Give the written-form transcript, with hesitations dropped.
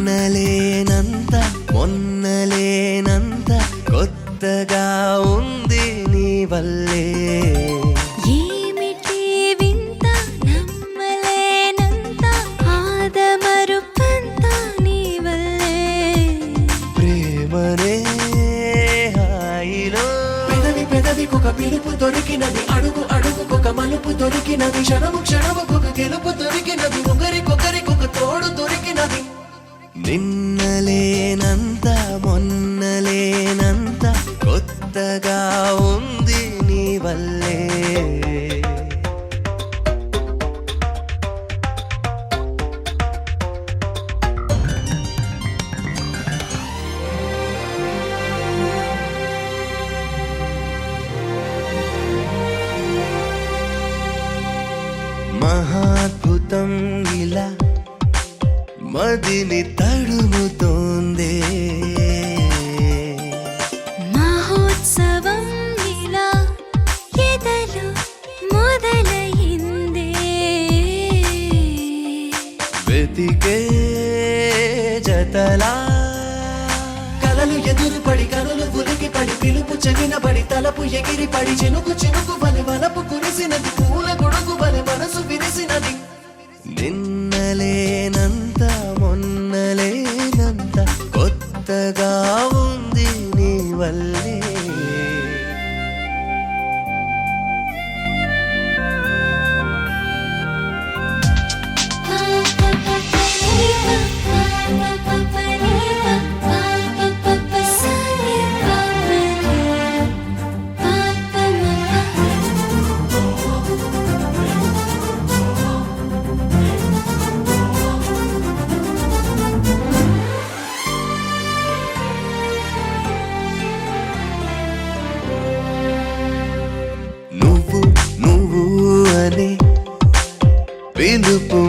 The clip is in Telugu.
నిన్నలేనంత మొన్నలేనంత కొత్తగా ఉంది నీ వల్లే ఏమిటి వింత నమ్మలేనంత ఆదమరుపంత నీ వల్లే ప్రేమనే హాయిలో పెదవికొక పిలుపు దొరికినది అడుగు అడుగుకొక మలుపు దొరికినది క్షణము క్షణముకొక గెలుపు దొరికినది ఒకరికొకరికొక తోడు దొరికినది నిన్నలేనంత మొన్నలేనంత కొత్తగా ఉంది నీ వల్లే మహాద్భుతం ఇలా మదిని తడుముతోందే మహోత్సవం ఇలా ఎదలు మొదలైందే వెతికే జతలా కలలు ఎదురుపడి కనులు ఉలికి పడి పిలుపు చెవినబడి తలపు ఎగిరి పడి చినుకు చినుకు వలె వలపు కురిసినది పూల గొడుగు వలె మనసు విరిసినది నిన్నలేనంత మొన్నలేనంత కొత్తగా ఉంది నీ వల్లే నువ్వు నువ్వు అనే పిలుపు